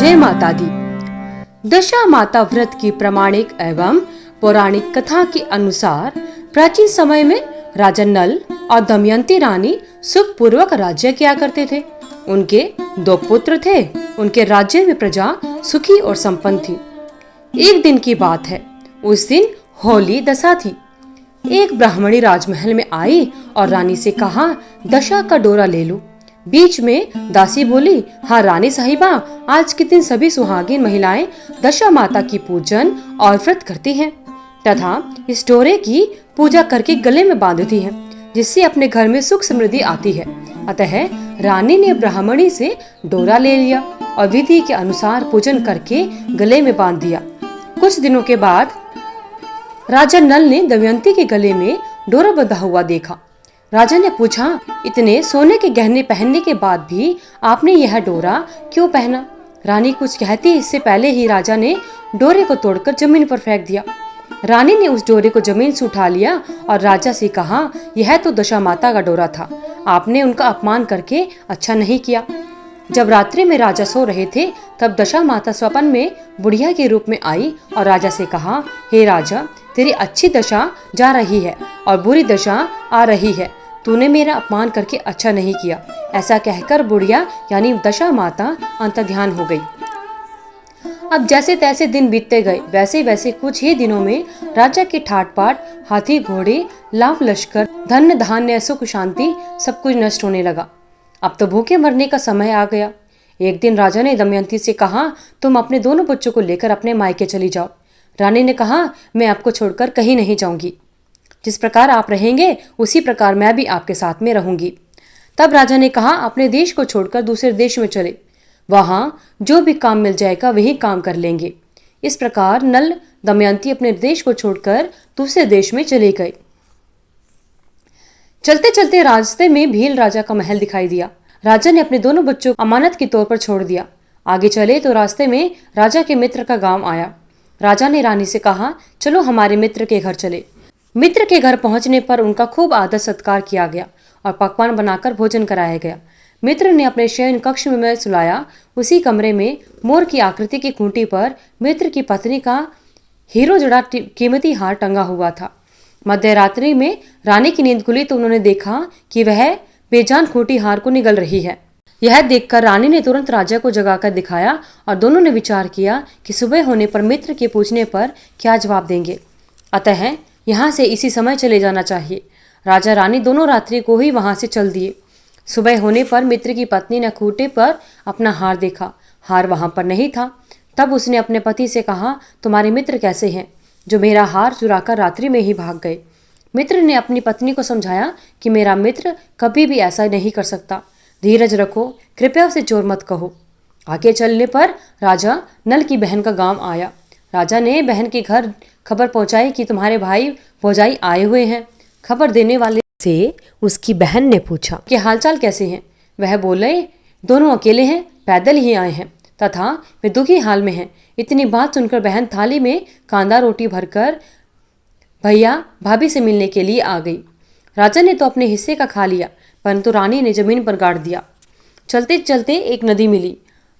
जय माता दी। दशा माता व्रत की प्रमाणिक एवं पौराणिक कथा के अनुसार प्राचीन समय में राजा नल और दमयंती रानी सुखपूर्वक राज्य किया करते थे। उनके 2 पुत्र थे। उनके राज्य में प्रजा सुखी और संपन्न थी। एक दिन की बात है। उस दिन होली दशा थी। एक ब्राह्मणी राजमहल में आई और रानी से कहा, दशा का डोरा ले लो। बीच में दासी बोली, हाँ रानी साहिबा, आज के दिन सभी सुहागिन महिलाएं दशा माता की पूजन और व्रत करती हैं तथा इस डोरे की पूजा करके गले में बांधती हैं, जिससे अपने घर में सुख समृद्धि आती है। अतः रानी ने ब्राह्मणी से डोरा ले लिया और विधि के अनुसार पूजन करके गले में बांध दिया। कुछ दिनों के बाद राजा नल ने दमयंती के गले में डोरा बंधा हुआ देखा। राजा ने पूछा, इतने सोने के गहने पहनने के बाद भी आपने यह डोरा क्यों पहना? रानी कुछ कहती इससे पहले ही राजा ने डोरे को तोड़कर जमीन पर फेंक दिया। रानी ने उस डोरे को जमीन से उठा लिया और राजा से कहा, यह तो दशा माता का डोरा था। आपने उनका अपमान करके अच्छा नहीं किया। जब रात्रि में राजा सो रहे थे, तब दशा माता स्वप्न में बुढ़िया के रूप में आई और राजा से कहा, हे राजा, तेरी अच्छी दशा जा रही है और बुरी दशा आ रही है। तूने मेरा अपमान करके अच्छा नहीं किया। ऐसा कहकर बुढ़िया यानी दशा माता अंतर्ध्यान हो गई। अब जैसे तैसे दिन बीतते गए। वैसे वैसे कुछ ही दिनों में राजा के ठाट बाट, हाथी घोड़े, लाभ लश्कर, धन धान्य, सुख शांति सब कुछ नष्ट होने लगा। अब तो भूखे मरने का समय आ गया। एक दिन राजा ने दमयंती से कहा, तुम अपने दोनों बच्चों को लेकर अपने मायके चली जाओ। रानी ने कहा, मैं आपको छोड़कर कहीं नहीं जाऊंगी। जिस प्रकार आप रहेंगे उसी प्रकार मैं भी आपके साथ में रहूंगी। तब राजा ने कहा, अपने देश को छोड़कर दूसरे देश में चले, वहां जो भी काम मिल जाएगा वही काम कर लेंगे। इस प्रकार नल दमयंती अपने देश को छोड़कर दूसरे देश में चले गए। चलते चलते रास्ते में भील राजा का महल दिखाई दिया। राजा ने अपने दोनों बच्चों को अमानत के तौर पर छोड़ दिया। आगे चले तो रास्ते में राजा के मित्र का गांव आया। राजा ने रानी से कहा, चलो हमारे मित्र के घर चले। मित्र के घर पहुंचने पर उनका खूब आदर सत्कार किया गया और पकवान बनाकर भोजन कराया गया। मित्र ने अपने शयन कक्ष में सुलाया। उसी कमरे में मोर की आकृति की खूंटी पर मित्र की पत्नी का हीरो जड़ा कीमती हार टंगा हुआ था। मध्य रात्रि में रानी की नींद खुली तो उन्होंने देखा कि वह बेजान खूंटी हार को निगल रही है। यह देखकर रानी ने तुरंत राजा को जगाकर दिखाया और दोनों ने विचार किया कि सुबह होने पर मित्र के पूछने पर क्या जवाब देंगे। अतः यहाँ से इसी समय चले जाना चाहिए। राजा रानी दोनों रात्रि को ही वहां से चल दिए। सुबह होने पर मित्र की पत्नी ने खूंटे पर अपना हार देखा। हार वहां पर नहीं था। तब उसने अपने पति से कहा, तुम्हारे मित्र कैसे हैं जो मेरा हार चुराकर रात्रि में ही भाग गए? मित्र ने अपनी पत्नी को समझाया कि मेरा मित्र कभी भी ऐसा नहीं कर सकता। धीरज रखो, कृपया उसे चोर मत कहो। आगे चलने पर राजा नल की बहन का गांव आया। राजा ने बहन के घर खबर पहुंचाई कि तुम्हारे भाई भौजाई आए हुए हैं। खबर देने वाले से उसकी बहन ने पूछा कि हालचाल कैसे हैं। वह बोले, दोनों अकेले हैं, पैदल ही आए हैं तथा वे दुखी हाल में हैं। इतनी बात सुनकर बहन थाली में कांदा रोटी भरकर भैया भाभी से मिलने के लिए आ गई। राजा ने तो अपने हिस्से का खा लिया, परंतु रानी ने जमीन पर गाड़ दिया। चलते चलते एक नदी मिली।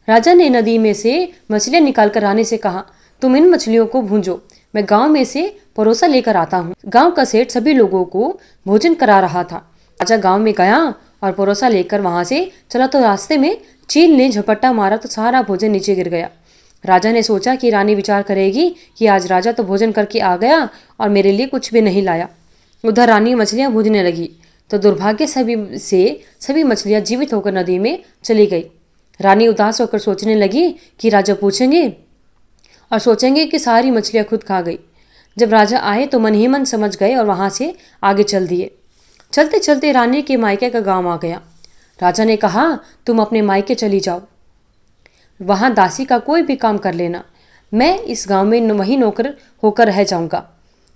राजा ने नदी में से मछलियां निकालकर रानी से कहा, तुम इन मछलियों को भूंजो, मैं गांव में से परोसा लेकर आता हूँ। गांव का सेठ सभी लोगों को भोजन करा रहा था। राजा गांव में गया और परोसा लेकर वहां से चला तो रास्ते में चील ने झपट्टा मारा तो सारा भोजन नीचे गिर गया। राजा ने सोचा कि रानी विचार करेगी कि आज राजा तो भोजन करके आ गया और मेरे लिए कुछ भी नहीं लाया। उधर रानी मछलियां भूनने लगी तो दुर्भाग्य सभी मछलियां जीवित होकर नदी में चली गई। रानी उदास होकर सोचने लगी कि राजा पूछेंगे और सोचेंगे कि सारी मछलियां खुद खा गई। जब राजा आए तो मन ही मन समझ गए और वहां से आगे चल दिए। चलते चलते रानी के मायके का गांव आ गया। राजा ने कहा, तुम अपने मायके चली जाओ, वहां दासी का कोई भी काम कर लेना। मैं इस गांव में वही नौकर होकर रह जाऊंगा।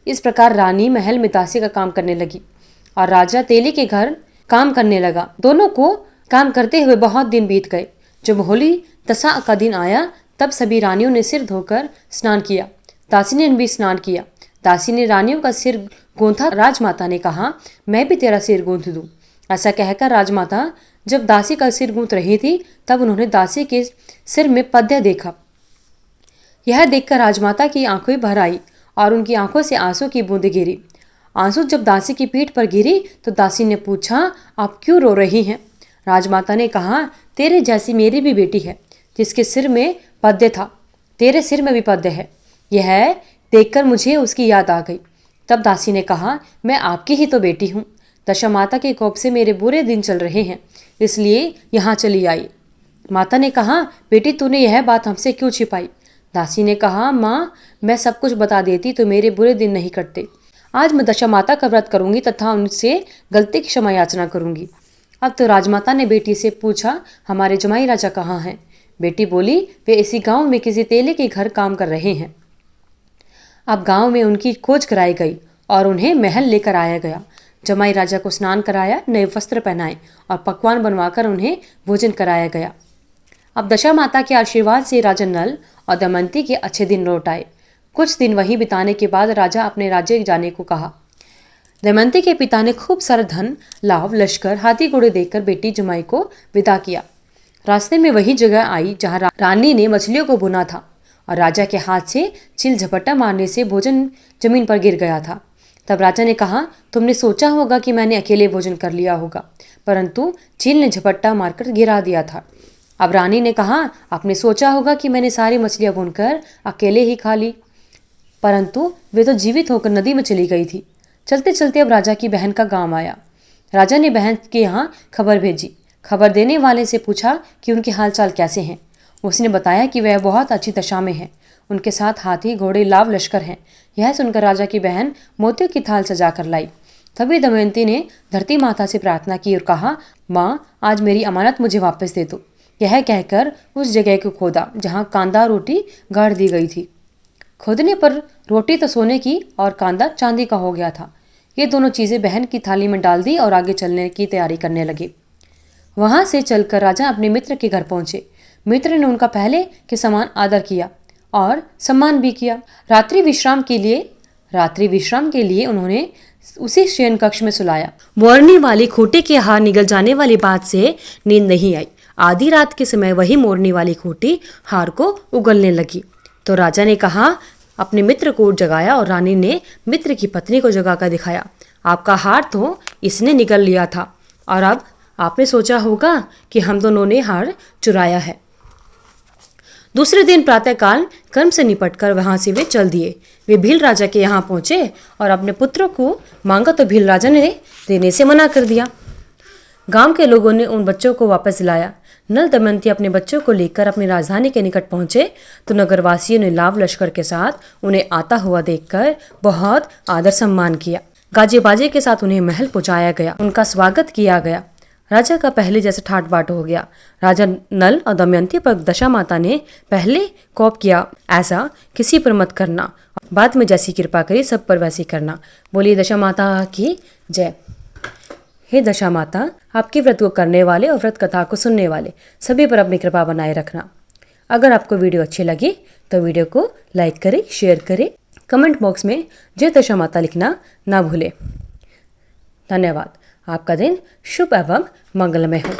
इस प्रकार रानी महल में दासी का काम करने लगी और राजा तेली के घर काम करने लगा। दोनों को काम करते हुए बहुत दिन बीत गए। जब होली दशा का दिन आया तब सभी रानियों ने सिर धोकर स्नान किया। दासी ने भी स्नान किया। दासी ने रानियों का सिर गूंथा। राजमाता ने कहा, मैं भी तेरा सिर गूंथ दूं। ऐसा कहकर राजमाता जब दासी का सिर गूंथ रही थी तब उन्होंने दासी के सिर में पद्य देखा। यह देखकर राजमाता की आंखें भर आई और उनकी आंखों से आंसू की बूंद गिरी। आंसू जब दासी की पीठ पर गिरी तो दासी ने पूछा, आप क्यों रो रही हैं? राजमाता ने कहा, तेरे जैसी मेरी भी बेटी है जिसके सिर में पद्य था, तेरे सिर में भी पद्य है। यह देखकर मुझे उसकी याद आ गई। तब दासी ने कहा, मैं आपकी ही तो बेटी हूँ। दशा माता के कोप से मेरे बुरे दिन चल रहे हैं, इसलिए यहाँ चली आई। माता ने कहा, बेटी तूने यह बात हमसे क्यों छिपाई? दासी ने कहा, माँ मैं सब कुछ बता देती तो मेरे बुरे दिन नहीं कटते। आज मैं दशा माता का व्रत करूंगी तथा उनसे गलती की क्षमा याचना करूंगी। अब तो राजमाता ने बेटी से पूछा, हमारे जमाई राजा कहाँ हैं? बेटी बोली, वे इसी गांव में किसी तेले के घर काम कर रहे हैं। अब गांव में उनकी खोज कराई गई और उन्हें महल लेकर आया गया। जमाई राजा को स्नान कराया, नए वस्त्र पहनाए और पकवान बनवाकर उन्हें भोजन कराया गया। अब दशा माता के आशीर्वाद से राजा नल और दमयंती के अच्छे दिन लौट आए। कुछ दिन वहीं बिताने के बाद राजा अपने राज्य जाने को कहा। दमयंती के पिता ने खूब सारा धन, लाभ, लश्कर, हाथी घोड़े देकर बेटी जमाई को विदा किया। रास्ते में वही जगह आई जहाँ रानी ने मछलियों को भुना था और राजा के हाथ से चील झपट्टा मारने से भोजन जमीन पर गिर गया था। तब राजा ने कहा, तुमने सोचा होगा कि मैंने अकेले भोजन कर लिया होगा, परंतु चील ने झपट्टा मारकर गिरा दिया था। अब रानी ने कहा, आपने सोचा होगा कि मैंने सारी मछलियां भूनकर अकेले ही खा ली, परंतु वे तो जीवित होकर नदी में चली गई थी। चलते चलते अब राजा की बहन का गांव आया। राजा ने बहन के यहाँ खबर भेजी। खबर देने वाले से पूछा कि उनके हालचाल कैसे हैं। उसने बताया कि वह बहुत अच्छी दशा में है, उनके साथ हाथी घोड़े लाव लश्कर हैं। यह सुनकर राजा की बहन मोतियों की थाल सजा कर लाई। तभी दमयंती ने धरती माता से प्रार्थना की और कहा, माँ आज मेरी अमानत मुझे वापस दे दो। यह कहकर उस जगह को खोदा जहाँ कांदा रोटी गाड़ दी गई थी। खोदने पर रोटी तो सोने की और कांदा चांदी का हो गया था। ये दोनों चीज़ें बहन की थाली में डाल दी और आगे चलने की तैयारी करने लगे। वहां से चलकर राजा अपने मित्र के घर पहुंचे। मित्र ने उनका पहले के समान आदर किया और सम्मान भी किया। रात्रि विश्राम के लिए उन्होंने उसी शयन कक्ष में सुलाया। मोरनी वाली खूंटी के हार निगल जाने वाली बात से नींद नहीं आई। आधी रात के समय वही मोरनी वाली खूंटी हार को उगलने लगी तो राजा ने कहा, अपने मित्र को जगाया और रानी ने मित्र की पत्नी को जगाकर दिखाया। आपका हार तो इसने निगल लिया था और अब आपने सोचा होगा कि हम दोनों ने हार चुराया है। दूसरे दिन प्रातःकाल कर्म से निपटकर वहां से वे चल दिए। वे भील राजा के यहाँ पहुंचे और अपने पुत्रों को मांगा तो भील राजा ने देने से मना कर दिया। गांव के लोगों ने उन बच्चों को वापस दिलाया। नल दमयंती अपने बच्चों को लेकर अपनी राजधानी के निकट पहुंचे तो नगरवासियों ने लाव लश्कर के साथ उन्हें आता हुआ देखकर बहुत आदर सम्मान किया। गाजे बाजे के साथ उन्हें महल पहुंचाया गया। उनका स्वागत किया गया। राजा का पहले जैसे ठाट बाट हो गया। राजा नल और दमयंती पर दशा माता ने पहले कोप किया, ऐसा किसी पर मत करना, बाद में जैसी कृपा करी सब पर वैसी करना। बोलिए दशा माता की जय। हे दशा माता, आपके व्रत को करने वाले और व्रत कथा को सुनने वाले सभी पर अपनी कृपा बनाए रखना। अगर आपको वीडियो अच्छी लगी तो वीडियो को लाइक करें, शेयर करें, कमेंट बॉक्स में जय दशा माता लिखना ना भूलें। धन्यवाद। आपका दिन शुभ एवं मंगलमय हो।